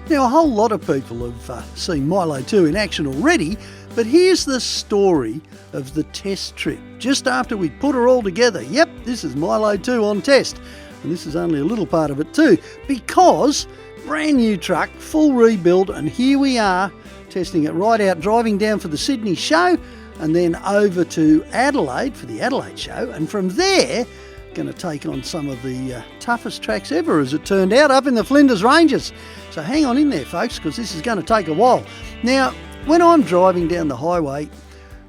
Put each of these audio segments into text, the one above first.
Now, a whole lot of people have seen Milo 2 in action already, but here's the story of the test trip. Just after we put her all together, yep, this is Milo 2 on test. And this is only a little part of it too, because brand new truck, full rebuild, and here we are testing it right out, driving down for the Sydney show, and then over to Adelaide for the Adelaide show, and from there, going to take on some of the toughest tracks ever, as it turned out, up in the Flinders Ranges. So hang on in there, folks, because this is going to take a while. Now, when I'm driving down the highway,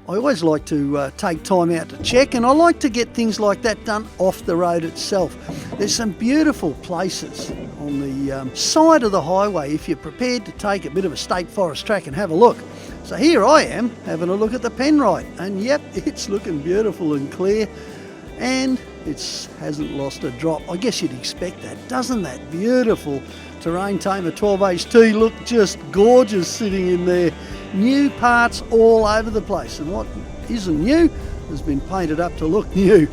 I always like to take time out to check, and I like to get things like that done off the road itself. There's some beautiful places on the side of the highway if you're prepared to take a bit of a state forest track and have a look. So here I am having a look at the Penrite, and yep, it's looking beautiful and clear, and it hasn't lost a drop. I guess you'd expect that. Doesn't that beautiful Terrain Tamer 12HT look just gorgeous sitting in there? New parts all over the place, and what isn't new has been painted up to look new.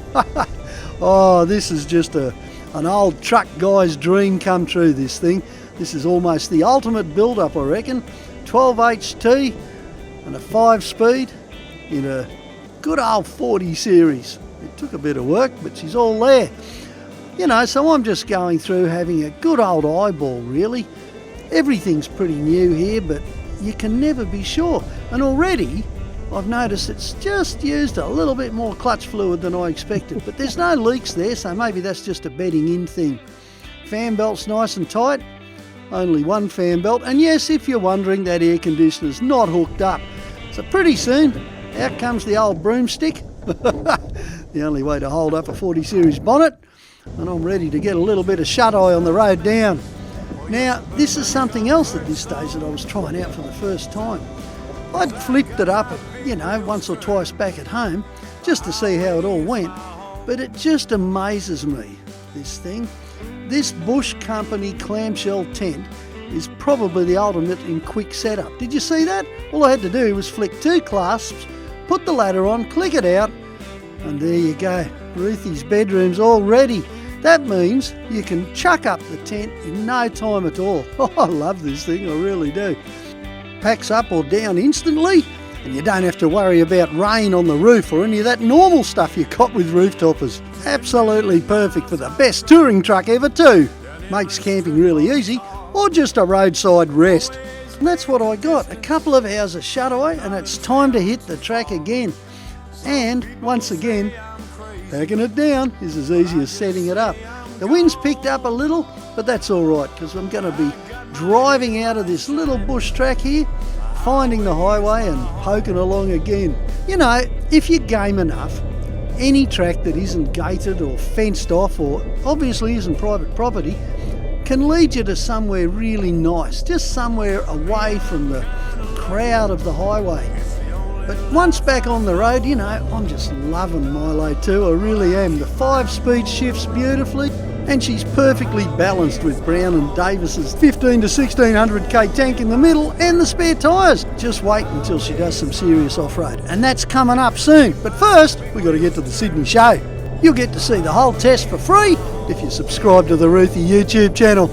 Oh, this is just an old truck guy's dream come true, this thing. This is almost the ultimate build-up, I reckon. 12HT and a 5-speed in a good old 40 series. It took a bit of work, but she's all there. You know, so I'm just going through having a good old eyeball, really. Everything's pretty new here, but you can never be sure. And already, I've noticed it's just used a little bit more clutch fluid than I expected, but there's no leaks there, so maybe that's just a bedding in thing. Fan belt's nice and tight, only one fan belt, and yes, if you're wondering, that air conditioner's not hooked up. So pretty soon, out comes the old broomstick, the only way to hold up a 40 series bonnet, and I'm ready to get a little bit of shut-eye on the road down. Now, this is something else at this stage that I was trying out for the first time. I'd flipped it up, once or twice back at home, just to see how it all went, but it just amazes me, this thing. This Bush Company clamshell tent is probably the ultimate in quick setup. Did you see that? All I had to do was flick 2 clasps, put the ladder on, click it out, and there you go. Roothy's bedroom's all ready. That means you can chuck up the tent in no time at all. Oh, I love this thing, I really do. Packs up or down instantly, and you don't have to worry about rain on the roof or any of that normal stuff you got with roof-toppers. Absolutely perfect for the best touring truck ever too. Makes camping really easy, or just a roadside rest. And that's what I got, a couple of hours of shut-eye, and it's time to hit the track again. And once again, packing it down is as easy as setting it up. The wind's picked up a little, but that's all right, because I'm going to be driving out of this little bush track here, finding the highway and poking along again. You know, if you're game enough, any track that isn't gated or fenced off or obviously isn't private property can lead you to somewhere really nice, just somewhere away from the crowd of the highway. But once back on the road, I'm just loving Milo 2, I really am. The 5-speed shifts beautifully, and she's perfectly balanced with Brown and Davis's 15 to 1600k tank in the middle and the spare tyres. Just wait until she does some serious off-road, and that's coming up soon. But first, we've got to get to the Sydney show. You'll get to see the whole test for free if you subscribe to the Roothy YouTube channel.